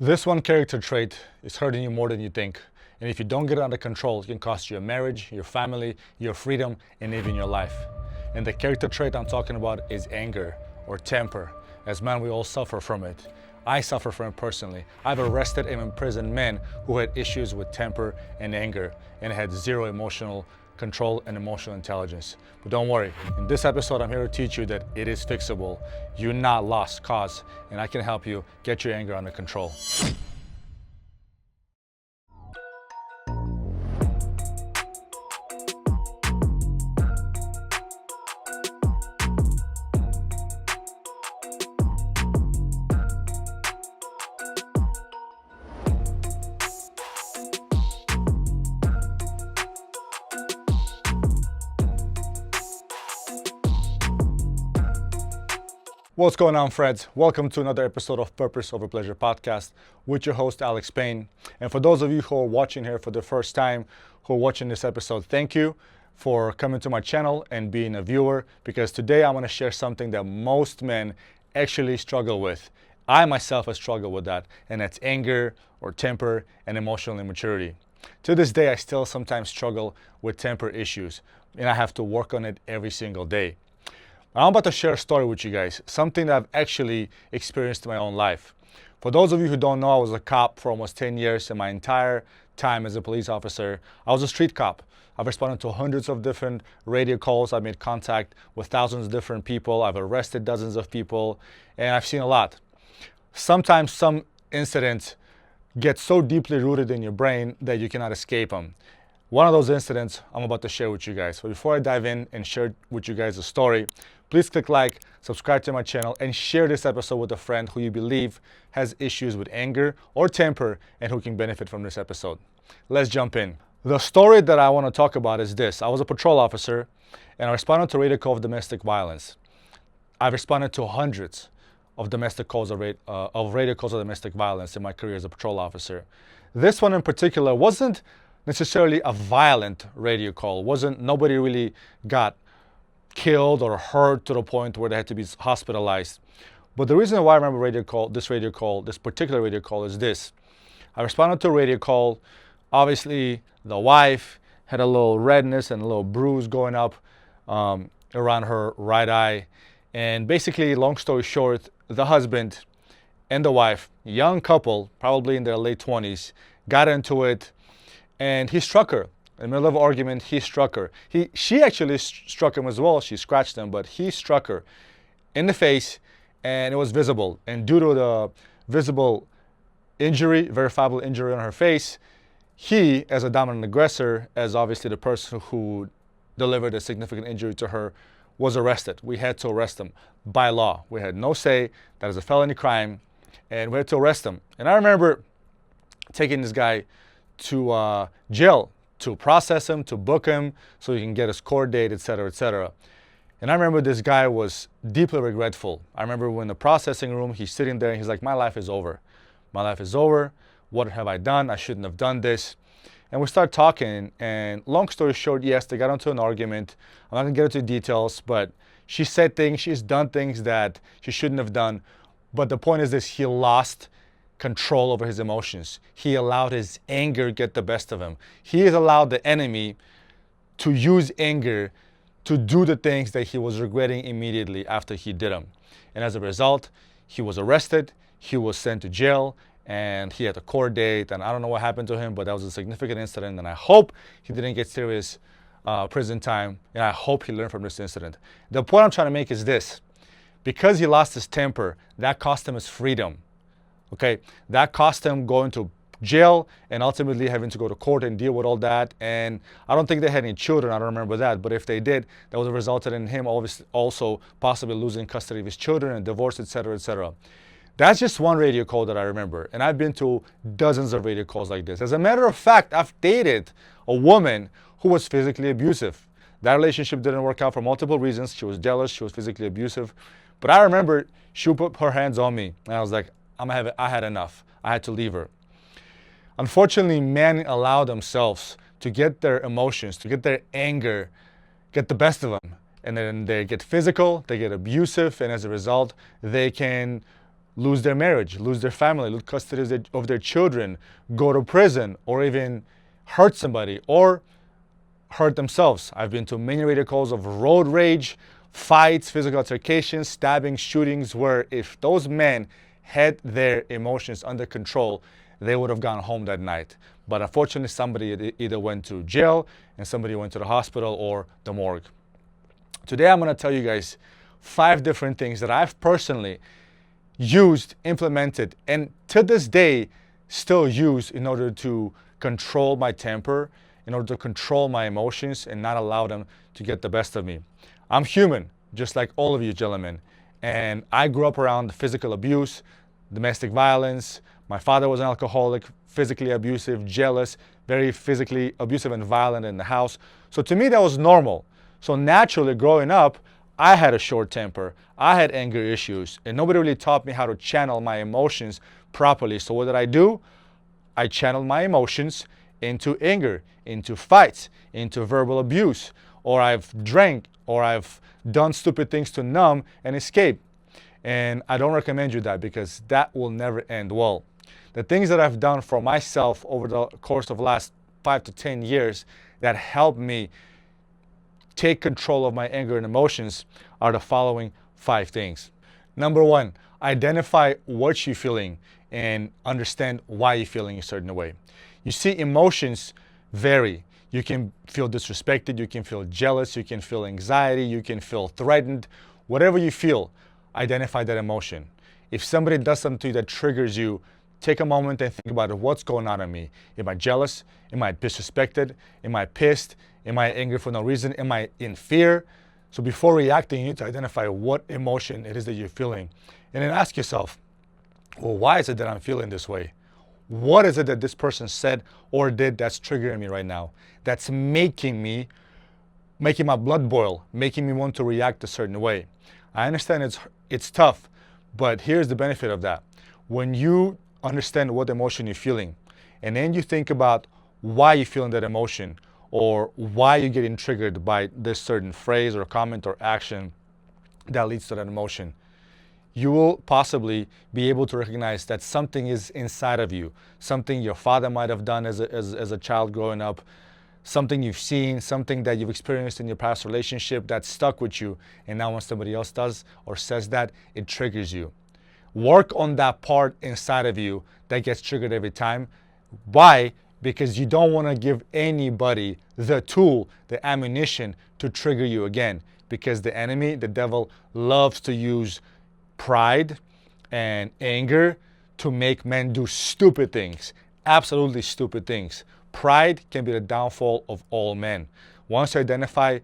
This one character trait is hurting you more than you think. And if you don't get it under control, it can cost you your marriage, your family, your freedom, and even your life. And the character trait I'm talking about is anger or temper. As men, we all suffer from it. I suffer from it personally. I've arrested and imprisoned men who had issues with temper and anger and had zero emotional control and emotional intelligence. But don't worry, in this episode I'm here to teach you that it is fixable. You're not lost cause, and I can help you get your anger under control. What's going on, friends? Welcome to another episode of Purpose Over Pleasure podcast with your host, Alex Payne. And for those of you who are watching here for the first time, who are watching this episode, thank you for coming to my channel and being a viewer, because today I'm going to share something that most men actually struggle with. I myself have struggled with that, and that's anger or temper and emotional immaturity. To this day, I still sometimes struggle with temper issues, and I have to work on it every single day. I'm about to share a story with you guys, something that I've actually experienced in my own life. For those of you who don't know, I was a cop for almost 10 years, and my entire time as a police officer, I was a street cop. I've responded to hundreds of different radio calls. I've made contact with thousands of different people. I've arrested dozens of people, and I've seen a lot. Sometimes some incidents get so deeply rooted in your brain that you cannot escape them. One of those incidents I'm about to share with you guys. But before I dive in and share with you guys the story, please click like, subscribe to my channel, and share this episode with a friend who you believe has issues with anger or temper and who can benefit from this episode. Let's jump in. The story that I want to talk about is this. I was a patrol officer, and I responded to a radio call of domestic violence. I've responded to hundreds of domestic calls of radio calls of domestic violence in my career as a patrol officer. This one in particular wasn't necessarily a violent radio call. Nobody really got killed or hurt to the point where they had to be hospitalized. But the reason why I remember this particular radio call is this. I responded to a radio call. Obviously, the wife had a little redness and a little bruise going up around her right eye. And basically, long story short, the husband and the wife, young couple, probably in their late 20s, got into it. And he struck her. In the middle of an argument, he struck her. She actually struck him as well. She scratched him, but he struck her in the face, and it was visible. And due to the visible injury, verifiable injury on her face, he, as a dominant aggressor, as obviously the person who delivered a significant injury to her, was arrested. We had to arrest him by law. We had no say. That is a felony crime, and we had to arrest him. And I remember taking this guy to jail to process him, to book him, so he can get his court date, etc., etc. And I remember this guy was deeply regretful. I remember when in the processing room, he's sitting there and he's like, my life is over. My life is over. What have I done? I shouldn't have done this. And we start talking, and long story short, yes, they got into an argument. I'm not gonna get into details, but she said things, she's done things that she shouldn't have done. But the point is this, he lost control over his emotions. He allowed his anger get the best of him. He has allowed the enemy to use anger to do the things that he was regretting immediately after he did them. And as a result, he was arrested, he was sent to jail, and he had a court date, and I don't know what happened to him, but that was a significant incident, and I hope he didn't get serious prison time, and I hope he learned from this incident. The point I'm trying to make is this. Because he lost his temper, that cost him his freedom. Okay, that cost him going to jail and ultimately having to go to court and deal with all that. And I don't think they had any children, I don't remember that. But if they did, that would have resulted in him also possibly losing custody of his children and divorce, etc., etc. That's just one radio call that I remember. And I've been to dozens of radio calls like this. As a matter of fact, I've dated a woman who was physically abusive. That relationship didn't work out for multiple reasons. She was jealous, she was physically abusive. But I remember she put her hands on me, and I was like, I had enough. I had to leave her. Unfortunately, men allow themselves to get their emotions, to get their anger, get the best of them. And then they get physical, they get abusive, and as a result, they can lose their marriage, lose their family, lose custody of their children, go to prison, or even hurt somebody or hurt themselves. I've been to many radio calls of road rage, fights, physical altercations, stabbings, shootings, where if those men had their emotions under control, they would have gone home that night. But unfortunately, somebody either went to jail and somebody went to the hospital or the morgue. Today, I'm going to tell you guys 5 different things that I've personally used, implemented, and to this day still use in order to control my temper, in order to control my emotions and not allow them to get the best of me. I'm human, just like all of you gentlemen, and I grew up around physical abuse, domestic violence. My father was an alcoholic, physically abusive, jealous, very physically abusive and violent in the house. So to me, that was normal. So naturally, growing up, I had a short temper. I had anger issues, and nobody really taught me how to channel my emotions properly. So what did I do? I channeled my emotions into anger, into fights, into verbal abuse, or I've drank, or I've done stupid things to numb and escape. And I don't recommend you that, because that will never end well. The things that I've done for myself over the course of the last 5 to 10 years that helped me take control of my anger and emotions are the following 5 things. Number 1, identify what you're feeling and understand why you're feeling a certain way. You see, emotions vary. You can feel disrespected, you can feel jealous, you can feel anxiety, you can feel threatened. Whatever you feel, identify that emotion. If somebody does something to you that triggers you, take a moment and think about what's going on in me. Am I jealous? Am I disrespected? Am I pissed? Am I angry for no reason? Am I in fear? So before reacting, you need to identify what emotion it is that you're feeling. And then ask yourself, well, why is it that I'm feeling this way? What is it that this person said or did that's triggering me right now? That's making my blood boil, making me want to react a certain way. I understand it's tough, but here's the benefit of that. When you understand what emotion you're feeling, and then you think about why you're feeling that emotion, or why you're getting triggered by this certain phrase or comment or action that leads to that emotion, you will possibly be able to recognize that something is inside of you, something your father might have done as a child growing up, something you've seen, something that you've experienced in your past relationship that stuck with you, and now when somebody else does or says that, it triggers you. Work on that part inside of you that gets triggered every time. Why? Because you don't want to give anybody the tool, the ammunition to trigger you again. Because the enemy, the devil, loves to use pride and anger to make men do stupid things, absolutely stupid things. Pride can be the downfall of all men. Once you identify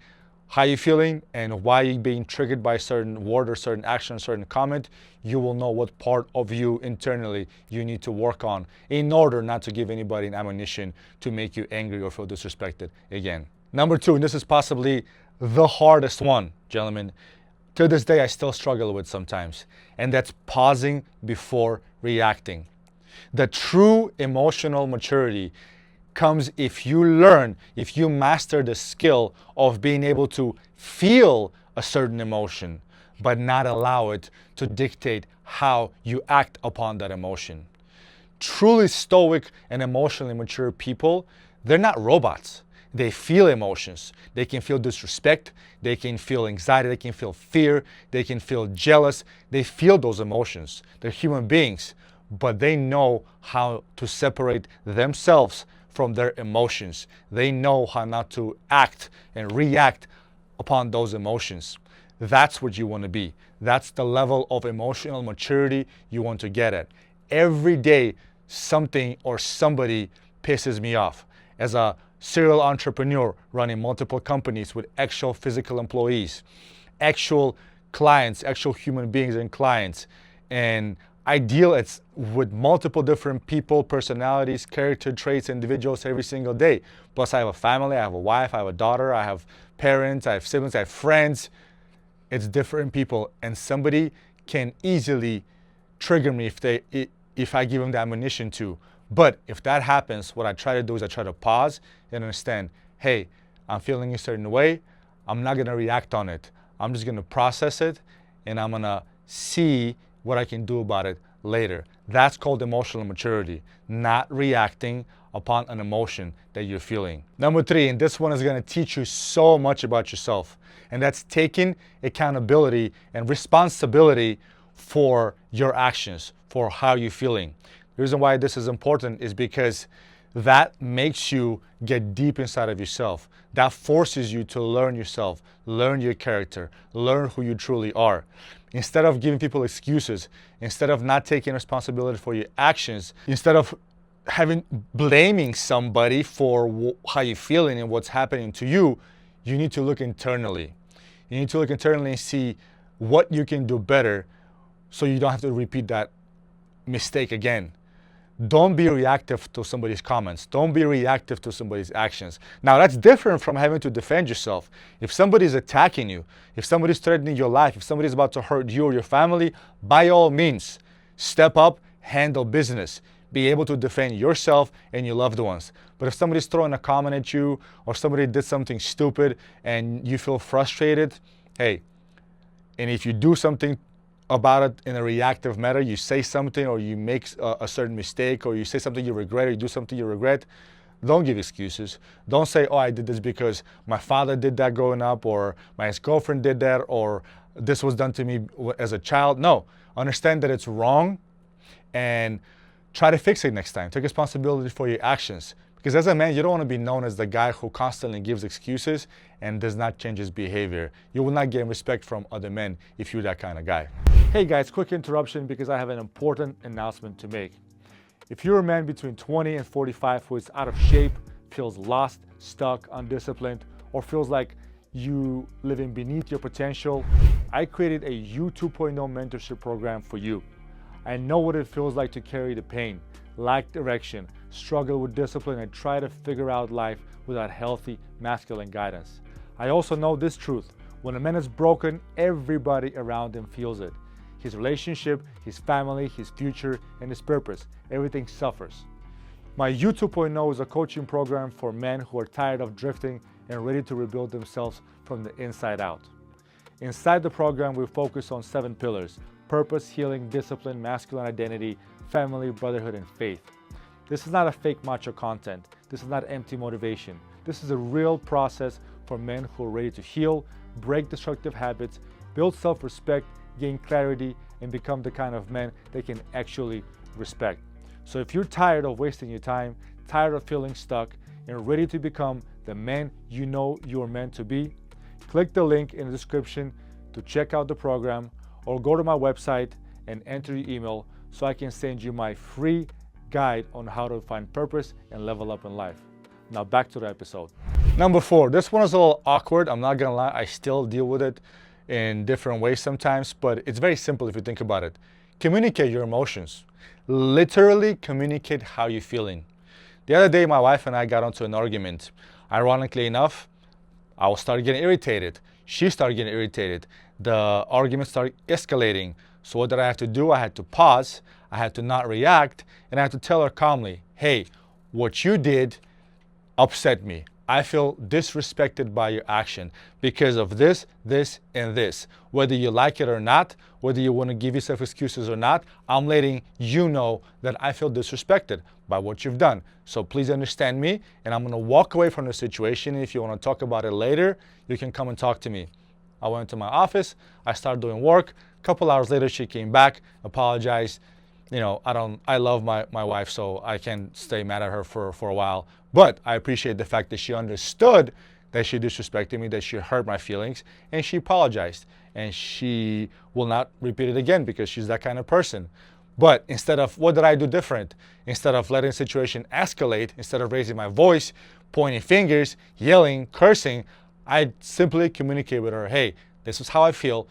how you're feeling and why you're being triggered by a certain word or certain action, or certain comment, you will know what part of you internally you need to work on in order not to give anybody an ammunition to make you angry or feel disrespected again. Number 2, and this is possibly the hardest one, gentlemen, to this day I still struggle with sometimes, and that's pausing before reacting. The true emotional maturity comes if you master the skill of being able to feel a certain emotion, but not allow it to dictate how you act upon that emotion. Truly stoic and emotionally mature people, they're not robots. They feel emotions. They can feel disrespect. They can feel anxiety. They can feel fear. They can feel jealous. They feel those emotions. They're human beings, but they know how to separate themselves from their emotions. They know how not to act and react upon those emotions. That's what you want to be. That's the level of emotional maturity you want to get at. Every day, something or somebody pisses me off. As a serial entrepreneur running multiple companies with actual physical employees, actual clients, actual human beings and clients, and I deal with multiple different people, personalities, character traits, individuals every single day. Plus I have a family, I have a wife, I have a daughter, I have parents, I have siblings, I have friends. It's different people, and somebody can easily trigger me if I give them the ammunition to. But if that happens, what I try to do is I try to pause and understand, hey, I'm feeling a certain way. I'm not going to react on it. I'm just going to process it, and I'm going to see what I can do about it later. That's called emotional maturity, not reacting upon an emotion that you're feeling. Number 3, and this one is going to teach you so much about yourself, and that's taking accountability and responsibility for your actions, for how you're feeling. The reason why this is important is because that makes you get deep inside of yourself. That forces you to learn yourself, learn your character, learn who you truly are. Instead of giving people excuses, instead of not taking responsibility for your actions, instead of blaming somebody for how you're feeling and what's happening to you, you need to look internally. You need to look internally and see what you can do better so you don't have to repeat that mistake again. Don't be reactive to somebody's comments. Don't be reactive to somebody's actions. Now, that's different from having to defend yourself. If somebody's attacking you, if somebody's threatening your life, if somebody's about to hurt you or your family, by all means, step up, handle business. Be able to defend yourself and your loved ones. But if somebody's throwing a comment at you or somebody did something stupid and you feel frustrated, hey, and if you do something about it in a reactive manner, you say something or you make a certain mistake or you say something you regret or you do something you regret, don't give excuses. Don't say, oh, I did this because my father did that growing up or my ex-girlfriend did that or this was done to me as a child. No, understand that it's wrong and try to fix it next time. Take responsibility for your actions. Because as a man, you don't want to be known as the guy who constantly gives excuses and does not change his behavior. You will not gain respect from other men if you're that kind of guy. Hey guys, quick interruption because I have an important announcement to make. If you're a man between 20 and 45 who is out of shape, feels lost, stuck, undisciplined, or feels like you living beneath your potential, I created a U 2.0 mentorship program for you. I know what it feels like to carry the pain, lack direction, struggle with discipline, and try to figure out life without healthy masculine guidance. I also know this truth. When a man is broken, everybody around him feels it. His relationship, his family, his future, and his purpose. Everything suffers. My U 2.0 is a coaching program for men who are tired of drifting and ready to rebuild themselves from the inside out. Inside the program, we focus on 7 pillars: purpose, healing, discipline, masculine identity, family, brotherhood, and faith. This is not a fake macho content. This is not empty motivation. This is a real process for men who are ready to heal, break destructive habits, build self-respect, gain clarity, and become the kind of men they can actually respect. So if you're tired of wasting your time, tired of feeling stuck, and ready to become the man you know you're meant to be, click the link in the description to check out the program, or go to my website and enter your email so I can send you my free guide on how to find purpose and level up in life. Now back to the episode. Number 4, this one is a little awkward. I'm not gonna lie, I still deal with it in different ways sometimes, but it's very simple if you think about it. Communicate your emotions. Literally communicate how you're feeling. The other day, my wife and I got into an argument. Ironically enough, I started getting irritated. She started getting irritated. The argument started escalating. So what did I have to do? I had to pause. I had to not react. And I had to tell her calmly, hey, what you did upset me. I feel disrespected by your action because of this, this, and this. Whether you like it or not, whether you want to give yourself excuses or not, I'm letting you know that I feel disrespected by what you've done. So please understand me, and I'm going to walk away from the situation. If you want to talk about it later, you can come and talk to me. I went to my office. I started doing work. A couple hours later, she came back, apologized. You know, I love my wife, so I can't stay mad at her for a while. But I appreciate the fact that she understood that she disrespected me, that she hurt my feelings, and she apologized. And she will not repeat it again because she's that kind of person. But instead of, what did I do different? Instead of letting the situation escalate, instead of raising my voice, pointing fingers, yelling, cursing, I simply communicate with her, hey, this is how I feel.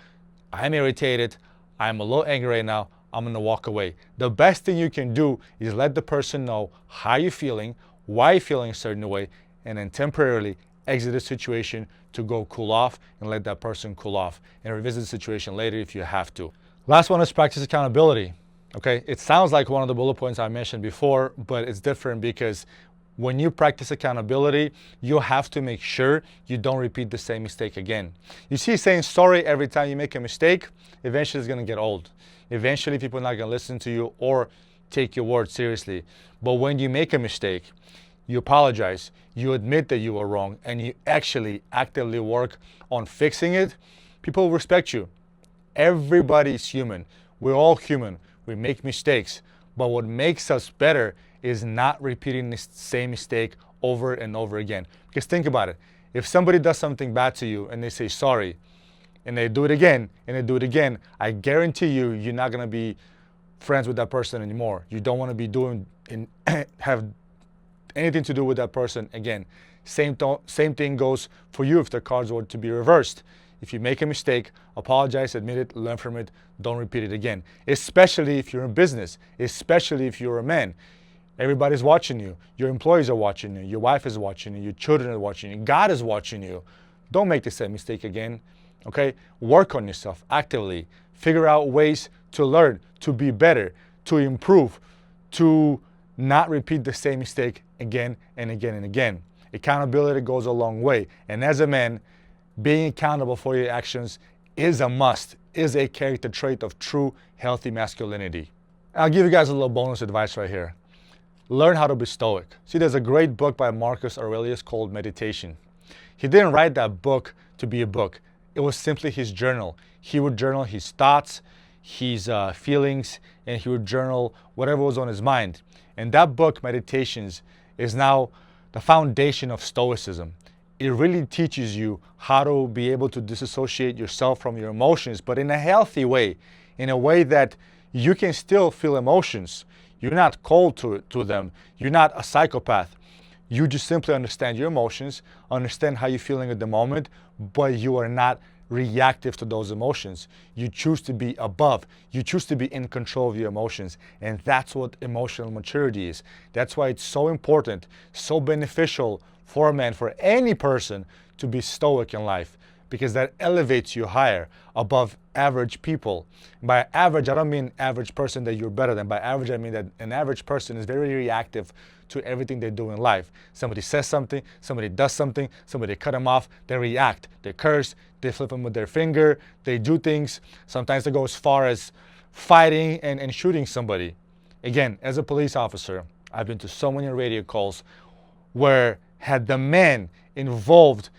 I'm irritated. I'm a little angry right now. I'm going to walk away. The best thing you can do is let the person know how you're feeling, why you're feeling a certain way, and then temporarily exit the situation to go cool off and let that person cool off and revisit the situation later if you have to. Last one is practice accountability. Okay, it sounds like one of the bullet points I mentioned before, but it's different because When you practice accountability, you have to make sure you don't repeat the same mistake again. You see, saying sorry every time you make a mistake, eventually it's going to get old. Eventually people are not going to listen to you or take your word seriously. But when you make a mistake, you apologize, you admit that you were wrong, and you actually actively work on fixing it, people will respect you. Everybody is human. We're all human. We make mistakes. But what makes us better is not repeating the same mistake over and over again. Because think about it. If somebody does something bad to you and they say sorry, and they do it again, and they do it again, I guarantee you, you're not going to be friends with that person anymore. You don't want to be doing and have anything to do with that person again. Same thing goes for you if the cards were to be reversed. If you make a mistake, apologize, admit it, learn from it, don't repeat it again. Especially if you're in business, especially if you're a man. Everybody's watching you. Your employees are watching you. Your wife is watching you. Your children are watching you. God is watching you. Don't make the same mistake again. Okay? Work on yourself actively. Figure out ways to learn, to be better, to improve, to not repeat the same mistake again and again and again. Accountability goes a long way. And as a man, being accountable for your actions is a must, is a character trait of true, healthy masculinity. I'll give you guys a little bonus advice right here. Learn how to be stoic. See, there's a great book by Marcus Aurelius called Meditation. He didn't write that book to be a book. It was simply his journal. He would journal his thoughts, his feelings, and he would journal whatever was on his mind. And that book, Meditations, is now the foundation of Stoicism. It really teaches you how to be able to disassociate yourself from your emotions, but in a healthy way, in a way that you can still feel emotions. You're not cold to them. You're not a psychopath. You just simply understand your emotions, understand how you're feeling at the moment, but you are not reactive to those emotions. You choose to be above. You choose to be in control of your emotions. And that's what emotional maturity is. That's why it's so important, so beneficial for a man, for any person, to be stoic in life, because that elevates you higher above average people. By average, I don't mean average person that you're better than. By average, I mean that an average person is very reactive to everything they do in life. Somebody says something, somebody does something, somebody cut them off, they react, they curse, they flip them with their finger, they do things. Sometimes they go as far as fighting and shooting somebody. Again, as a police officer, I've been to so many radio calls where had the men involved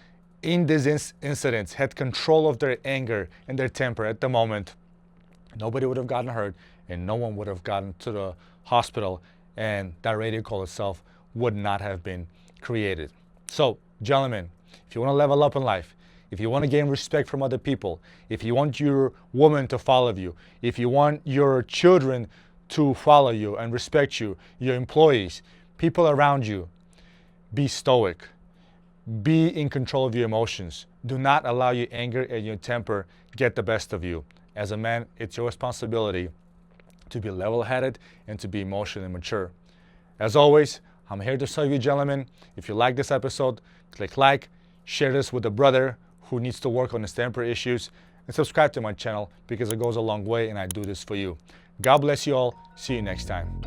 in these incidents had control of their anger and their temper at the moment, nobody would have gotten hurt and no one would have gotten to the hospital, and that radio call itself would not have been created. So, gentlemen, if you want to level up in life, if you want to gain respect from other people, if you want your woman to follow you, if you want your children to follow you and respect you, your employees, people around you, be stoic. Be in control of your emotions. Do not allow your anger and your temper get the best of you. As a man, it's your responsibility to be level-headed and to be emotionally mature. As always, I'm here to serve you, gentlemen. If you like this episode, click like, share this with a brother who needs to work on his temper issues, and subscribe to my channel because it goes a long way and I do this for you. God bless you all. See you next time.